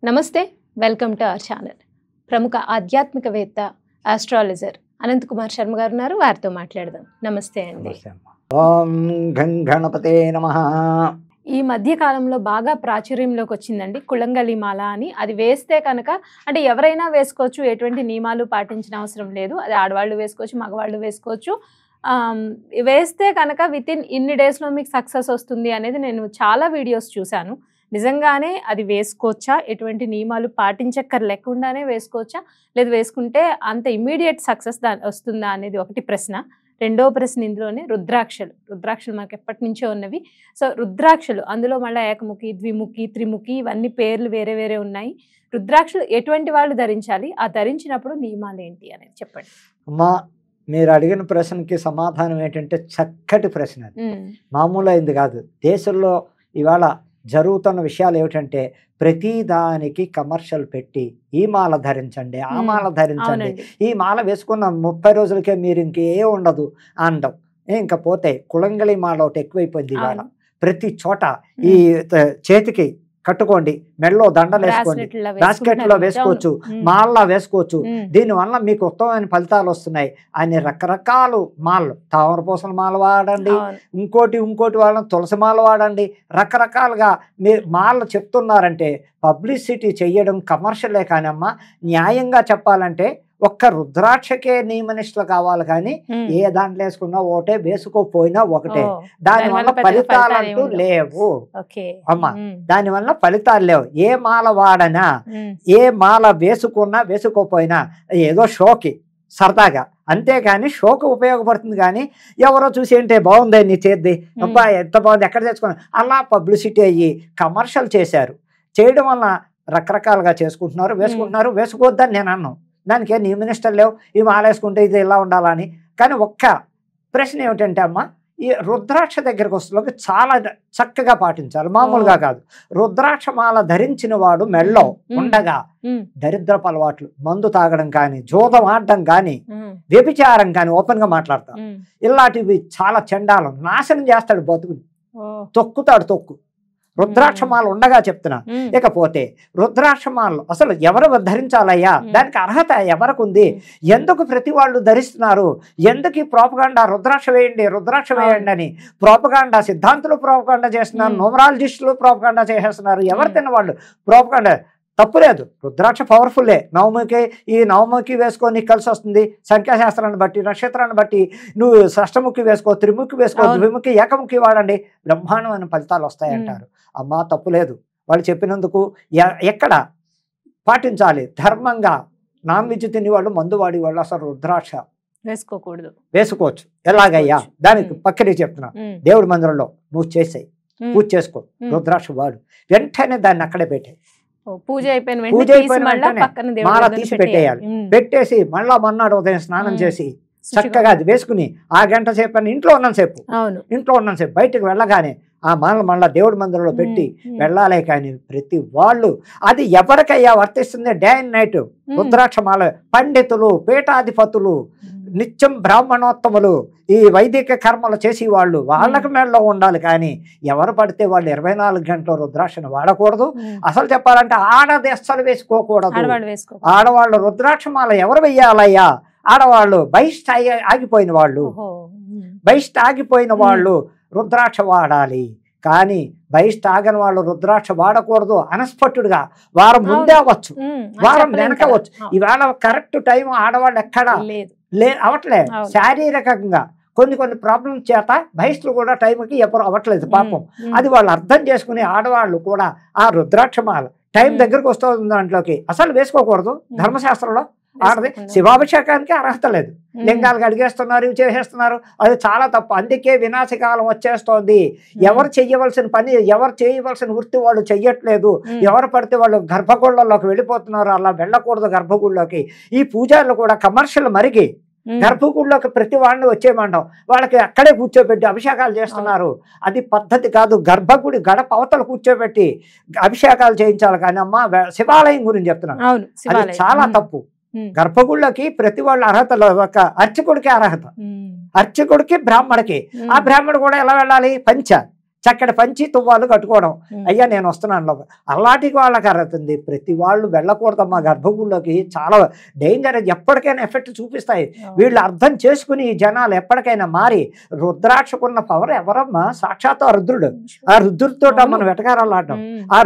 నమస్తే, welcome to our channel. ప్రముఖ ఆధ్యాత్మికవేత్త, ఆస్ట్రాలజర్ అనంత్ కుమార్ శర్మ గారు ఉన్నారు. వారితో మాట్లాడదాం. నమస్తే అండి. ఓం గణపతే నమః. ఈ మధ్య కాలంలో బాగా ప్రాచుర్యంలోకి వచ్చిందండి కుళంగలి మాల అని. అది వేస్తే కనుక అంటే ఎవరైనా వేసుకోవచ్చు, ఎటువంటి నియమాలు పాటించిన అవసరం లేదు. అది ఆడవాళ్ళు వేసుకోవచ్చు, మగవాళ్ళు వేసుకోవచ్చు. వేస్తే కనుక వితిన్ ఇన్ని డేస్లో మీకు సక్సెస్ వస్తుంది అనేది నేను చాలా వీడియోస్ చూశాను. నిజంగానే అది వేసుకోవచ్చా, ఎటువంటి నియమాలు పాటించక్కర్లేకుండానే వేసుకోవచ్చా, లేదు వేసుకుంటే అంత ఇమ్మీడియట్ సక్సెస్ వస్తుందా అనేది ఒకటి ప్రశ్న. రెండో ప్రశ్న ఇందులోనే రుద్రాక్షలు మనకు ఎప్పటి నుంచో ఉన్నవి. సో రుద్రాక్షలు అందులో మళ్ళీ ఏకముఖి, ద్విముఖి, త్రిముఖి ఇవన్నీ పేర్లు వేరే వేరే ఉన్నాయి. రుద్రాక్షలు ఎటువంటి వాళ్ళు ధరించాలి, ఆ ధరించినప్పుడు నియమాలు ఏంటి అనేది చెప్పండి. అమ్మా, మీరు అడిగిన ప్రశ్నకి సమాధానం ఏంటంటే చక్కటి ప్రశ్న. మామూలు అయింది కాదు. దేశంలో ఇవాళ జరుగుతున్న విషయాలు ఏమిటంటే ప్రతి దానికి కమర్షియల్ పెట్టి ఈ మాల ధరించండి, ఆ మాల ధరించండి, ఈ మాల వేసుకున్న 30 రోజులకే మీరు ఇంకే ఉండదు అనడం. ఇంకా పోతే కుళంగలి మాల ఒకటి ఎక్కువైపోయింది ఇవాళ. ప్రతి చోట ఈ చేతికి కట్టుకోండి, మెడలో దండలు వేసుకోండి, బాస్కెట్లో వేసుకోవచ్చు, మాల్లా వేసుకోవచ్చు. దీనివల్ల మీకు ఉత్తమమైన ఫలితాలు వస్తున్నాయి అని రకరకాలు మాలలు, తామరపూసల మాల వాడండి, ఇంకోటి వాడండి, తులసి మాల వాడండి, రకరకాలుగా మీరు మాలలు చెప్తున్నారంటే పబ్లిసిటీ చెయ్యడం కమర్షియలే. కానీ అమ్మ, న్యాయంగా చెప్పాలంటే ఒక్క రుద్రాక్షకే నియమనిష్టలు కావాలి, కానీ ఏ దాంట్లో వేసుకున్నా ఒకటే, వేసుకోపోయినా ఒకటే. దానివల్ల ఫలితాలంటూ లేవు అమ్మ, దానివల్ల ఫలితాలు లేవు. ఏ మాల వాడనా, ఏ మాల వేసుకున్నా వేసుకోపోయినా ఏదో షోకి సరదాగా, అంతేగాని షోకి ఉపయోగపడుతుంది. కానీ ఎవరో చూసి ఏంటే బాగుంది నీ చేద్ది, అబ్బా ఎంత బాగుంది, ఎక్కడ తెచ్చుకున్నా, అలా పబ్లిసిటీ అయ్యి కమర్షియల్ చేశారు. చేయడం వల్ల రకరకాలుగా చేసుకుంటున్నారు, వేసుకుంటున్నారు. వేసుకోవద్దని నేను అన్నాను, దానికి ఏ నియమనిష్టలు లేవు. ఈ మాల వేసుకుంటే ఇది ఇలా ఉండాలని. కానీ ఒక్క ప్రశ్న ఏమిటంటే అమ్మ, ఈ రుద్రాక్ష దగ్గరకు వస్తులోకి చాలా చక్కగా పాటించాలి, మామూలుగా కాదు. రుద్రాక్ష మాల ధరించిన వాడు మెళ్ళో ఉండగా దరిద్రపు అలవాట్లు, మందు తాగడం కానీ, జూదం ఆడడం కానీ, వ్యభిచారం కానీ, ఓపెన్ గా మాట్లాడతాం, ఇలాంటివి చాలా చండాలం, నాశనం చేస్తాడు బతుకుని, తొక్కుతాడు తొక్కు. రుద్రాక్షమాలు ఉండగా చెప్తున్నా. ఇకపోతే రుద్రాక్షమాలు అసలు ఎవరు ధరించాలయ్యా, దానికి అర్హత ఎవరికి ఉంది, ఎందుకు ప్రతి వాళ్ళు ధరిస్తున్నారు, ఎందుకు ఈ ప్రోపగాండా రుద్రాక్ష వేయండి అని ప్రోపగాండా, సిద్ధాంతులు ప్రోపగాండా చేస్తున్నారు, న్యూమరాలజిస్టులు ప్రోపగాండా చేసేస్తున్నారు. ఎవరు తిన్నవాళ్ళు ప్రోపగాండా, తప్పులేదు. రుద్రాక్ష పవర్ఫుల్లే. ఈ నవముఖి వేసుకో, నీకు కలిసి వస్తుంది. సంఖ్యాశాస్త్రాన్ని బట్టి, నక్షత్రాన్ని బట్టి నువ్వు షష్టముఖి వేసుకో, త్రిముఖి వేసుకో, ద్విముఖి, ఏకముఖి వాడండి, బ్రహ్మాండమైన ఫలితాలు వస్తాయంటారు. అమ్మా, తప్పులేదు. వాళ్ళు చెప్పినందుకు ఎక్కడ పాటించాలి ధర్మంగా. నాన్ వెజ్ తిని వాళ్ళు, మందు వాడి వాళ్ళు అసలు రుద్రాక్ష వేసుకోకూడదు. వేసుకోవచ్చు. ఎలాగయ్యా, దానికి పక్కనే చెప్తున్నా. దేవుడి మందిరంలో నువ్వు చేసేయి, పూజ చేసుకో, రుద్రాక్ష వాడు, వెంటనే దాన్ని అక్కడే పెట్టాయి. పూజ అయిపోయిన మాల తీసి పెట్టేయాలి. పెట్టేసి మళ్ళా మన్నాడు ఉదయం స్నానం చేసి చక్కగా అది వేసుకుని ఆ గంట సేపు అని ఇంట్లో ఉన్నంతసేపు బయటకు వెళ్ళగానే ఆ మాల మళ్ళా దేవుడి మందిరంలో పెట్టి వెళ్ళాలే. కానీ ప్రతి వాళ్ళు అది ఎవరికయ్యా వర్తిస్తుంది? డే అండ్ నైట్ రుద్రాక్ష మాల. పండితులు, పీఠాధిపతులు, నిత్యం బ్రాహ్మణోత్తములు, ఈ వైదిక కర్మలు చేసి వాళ్ళు, వాళ్ళకి మెడలో ఉండాలి. కానీ ఎవరు పడితే వాళ్ళు 24 గంటలు రుద్రాక్షను వాడకూడదు. అసలు చెప్పాలంటే ఆడది అస్సలు వేసుకోకూడదు. ఆడవాళ్ళు రుద్రాక్షమాల ఎవరు వెయ్యాలయ్యా? ఆడవాళ్ళు బహిష్ట ఆగిపోయిన వాళ్ళు రుద్రాక్ష వాడాలి. కానీ బహిష్ట ఆగని వాళ్ళు రుద్రాక్ష వాడకూడదు. అనస్పట్టుడుగా వారం ముందే అవ్వచ్చు, వారం వెనకవచ్చు. ఇవాళ కరెక్ట్ టైం ఆడవాళ్ళు ఎక్కడా అవట్లే. శారీరకంగా కొన్ని ప్రాబ్లమ్స్ చేత బహిష్టులు కూడా టైంకి ఎవరు అవ్వట్లేదు పాపం. అది వాళ్ళు అర్థం చేసుకుని ఆడవాళ్ళు కూడా ఆ రుద్రాక్షమాల టైం దగ్గరకు వస్తుంది దాంట్లోకి అసలు వేసుకోకూడదు. ధర్మశాస్త్రంలో ఆడది శివాభిషేకానికి అర్హత లేదు. లింగాలు అడిగేస్తున్నారు, ఇవి చేసేస్తున్నారు. అది చాలా తప్పు. అందుకే వినాశకాలం వచ్చేస్తోంది. ఎవరు చెయ్యవలసిన పని, ఎవరు చేయవలసిన వృత్తి వాళ్ళు చెయ్యట్లేదు. ఎవరు పడితే వాళ్ళు గర్భగుళ్ళలోకి వెళ్ళిపోతున్నారు. అలా వెళ్ళకూడదు గర్భగుళ్ళలోకి. ఈ పూజారులు కూడా కమర్షియల్ మరిగి గర్భగుడిలోకి ప్రతి వాళ్ళని వచ్చేయమంటాం, వాళ్ళకి అక్కడే కూర్చోబెట్టి అభిషేకాలు చేస్తున్నారు. అది పద్ధతి కాదు. గర్భగుడి గడప అవతల కూర్చోబెట్టి అభిషేకాలు చేయించాలి. కానీ అమ్మ, శివాలయం గురించి చెప్తున్నాను, అది చాలా తప్పు. గర్భగుళ్ళకి ప్రతి వాళ్ళ అర్హత, ఒక అర్చకుడికి అర్హత, అర్చకుడికి బ్రాహ్మడికి. ఆ బ్రాహ్మడు కూడా ఎలా వెళ్ళాలి? పంచ చక్కటి పంచి తువ్వాలు కట్టుకోవడం, అయ్యా నేను వస్తున్నాను లోపల. అలాంటికి వాళ్ళకి అర్హత ఉంది. ప్రతి వాళ్ళు వెళ్ళకూడదమ్మా గర్భగుడిలోకి, చాలా డేంజర్. ఎప్పటికైనా ఎఫెక్ట్ చూపిస్తాయి. వీళ్ళు అర్థం చేసుకుని ఈ జనాలు ఎప్పటికైనా మారి, రుద్రాక్షకున్న పవర్ ఎవరమ్మా? సాక్షాత్ ఆ రుద్రుడు. ఆ రుద్రుడితో మనం వెటకారాలు ఆడడం. ఆ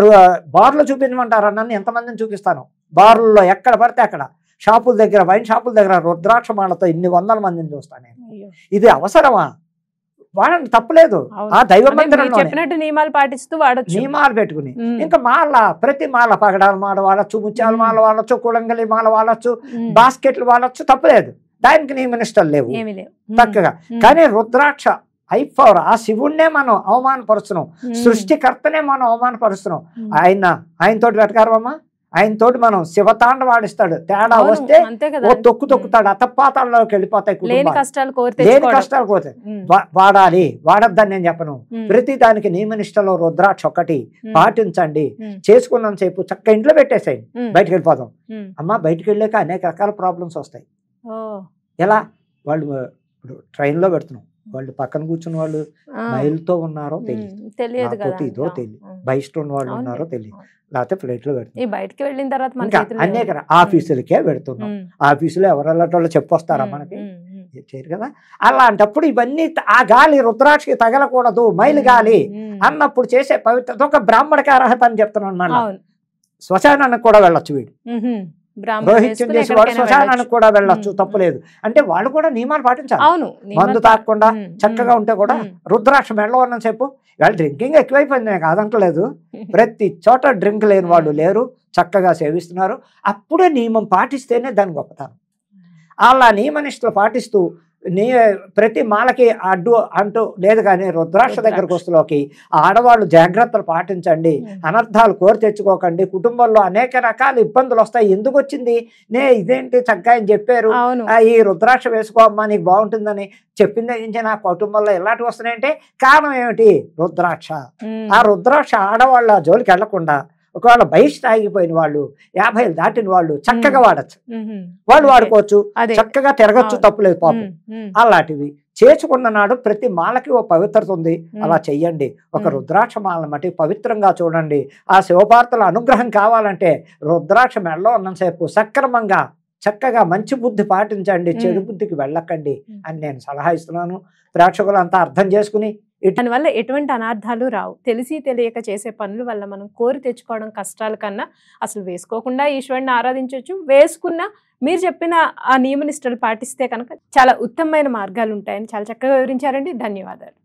బార్లు చూపించమంటారు నన్ను, ఎంతమందిని చూపిస్తాను బార్లలో, ఎక్కడ పడితే అక్కడ షాపుల దగ్గర, వైన్ షాపుల దగ్గర రుద్రాక్ష మాలతో ఇన్ని వందల మందిని చూస్తాను నేను. ఇది అవసరమా? వాడండి, తప్పులేదు. ఆ దైవ మందిరంలో చెప్పినట్టు నియమాలు పాటిస్తూ వాడొచ్చు, నియమాలు పెట్టుకుని. ఇంకా మాల, ప్రతి మాల, పగడాల మాల వాడచ్చు, ముత్యాల మాల వాడచ్చు, కులంగలి మాల వాడచ్చు, బాస్కెట్లు వాడచ్చు, తప్పులేదు. దానికి నియమ నిష్టలు లేవు చక్కగా. కానీ రుద్రాక్ష హై పవర్, ఆ శివుణ్ణే మనం అవమానపరుస్తున్నాం, సృష్టికర్తనే మనం అవమానపరుస్తున్నాం. ఆయనతోటి వెటకారమమ్మా? ఆయనతోటి మనం శివతాండవం ఆడిస్తాడు. తేడా వస్తే ఓ తొక్కుతాడు, అతపాతాల్లోకి వెళ్ళిపోతాయి కుటుంబాలు. లేని కష్టాలు కోరితే వాడాలి, వాడద్దని నేను చెప్పను. ప్రతి దానికి నియమనిష్టలో రుద్రాక్ష ఒకటి పాటించండి. చేసుకున్నంత సేపు చక్క ఇంట్లో పెట్టేసేయండి, బయటకు వెళ్ళిపోదాం. అమ్మా బయటకు వెళ్ళాక అనేక రకాల ప్రాబ్లమ్స్ వస్తాయి. ఎలా? వాళ్ళు ఇప్పుడు ట్రైన్లో పెడుతున్నాం, వాళ్ళు పక్కన కూర్చున్న వాళ్ళు మైల్తో ఉన్నారో తెలియదు, ఇదో తెలియదు, బయట ఉన్న వాళ్ళు ఉన్నారో తెలియదు, లేకపోతే ఫ్లైట్ లో పెడుతున్నాం. బయటకి వెళ్ళిన తర్వాత అనేక ఆఫీసులకే పెడుతున్నాం. ఆఫీసులో ఎవరెళ్ళటోళ్ళు చెప్పొస్తారా మనకి? చేయరు కదా. అలాంటప్పుడు ఇవన్నీ ఆ గాలి రుద్రాక్షకి తగలకూడదు, మైలు గాలి అన్నప్పుడు చేసే పవిత్రత ఒక బ్రాహ్మణకి అర్హత అని చెప్తున్నాను. మళ్ళీ శ్మశానానికి కూడా వెళ్ళొచ్చు వీడు, రోహిత్యం చేసేవాడు శ్మశానానికి కూడా వెళ్ళొచ్చు, తప్పులేదు. అంటే వాళ్ళు కూడా నియమాలు పాటించాలి. మందు తాగకుండా చక్కగా ఉంటే కూడా రుద్రాక్ష మెడలో ఉన్నసేపు. వాళ్ళు డ్రింకింగ్ ఎక్కువైపోయింది, నేను కాదంటలేదు. ప్రతి చోట డ్రింక్ లేని వాళ్ళు లేరు, చక్కగా సేవిస్తున్నారు. అప్పుడే నియమం పాటిస్తేనే దాని గొప్పతనం. అలా నియమనిష్టలు పాటిస్తూ ప్రతి మాలకి అడ్డు అంటూ లేదు. కానీ రుద్రాక్ష దగ్గరకు వస్తులోకి ఆడవాళ్ళు జాగ్రత్తలు పాటించండి, అనర్థాలు కోరి తెచ్చుకోకండి. కుటుంబంలో అనేక రకాల ఇబ్బందులు వస్తాయి. ఎందుకు వచ్చింది? ఇదేంటి చక్కగా అని చెప్పారు, ఈ రుద్రాక్ష వేసుకోమ్మా నీకు బాగుంటుందని చెప్పింది నుంచి నా కుటుంబంలో ఇలాంటివి వస్తున్నాయంటే కారణం ఏమిటి? రుద్రాక్ష. ఆ రుద్రాక్ష ఆడవాళ్ళ జోలికి వెళ్లకుండా, ఒకవేళ బహిష్ట ఆగిపోయిన వాళ్ళు, 50 దాటిన వాళ్ళు చక్కగా వాడచ్చు, వాళ్ళు వాడుకోవచ్చు, చక్కగా తిరగచ్చు, తప్పులేదు పాపం. అలాంటివి చేసుకున్న నాడు ప్రతి మాలకి ఓ పవిత్రత ఉంది. అలా చెయ్యండి. ఒక రుద్రాక్ష మాలను మట్టి పవిత్రంగా చూడండి. ఆ శివపార్వతుల అనుగ్రహం కావాలంటే రుద్రాక్ష మెడలో ఉన్నంతసేపు సక్రమంగా చక్కగా మంచి బుద్ధి పాటించండి, చెడు బుద్ధికి వెళ్ళకండి అని నేను సలహా ఇస్తున్నాను. ప్రేక్షకులు అంతా అర్థం చేసుకుని దానివల్ల ఎటువంటి అనార్థాలు రావు. తెలిసి తెలియక చేసే పనుల వల్ల మనం కోరి తెచ్చుకోవడం కష్టాల కన్నా అసలు వేసుకోకుండా ఈశ్వరుని ఆరాధించవచ్చు. వేసుకున్నా మీరు చెప్పిన ఆ నియమనిష్టలు పాటిస్తే కనుక చాలా ఉత్తమమైన మార్గాలు ఉంటాయని చాలా చక్కగా వివరించారండి. ధన్యవాదాలు.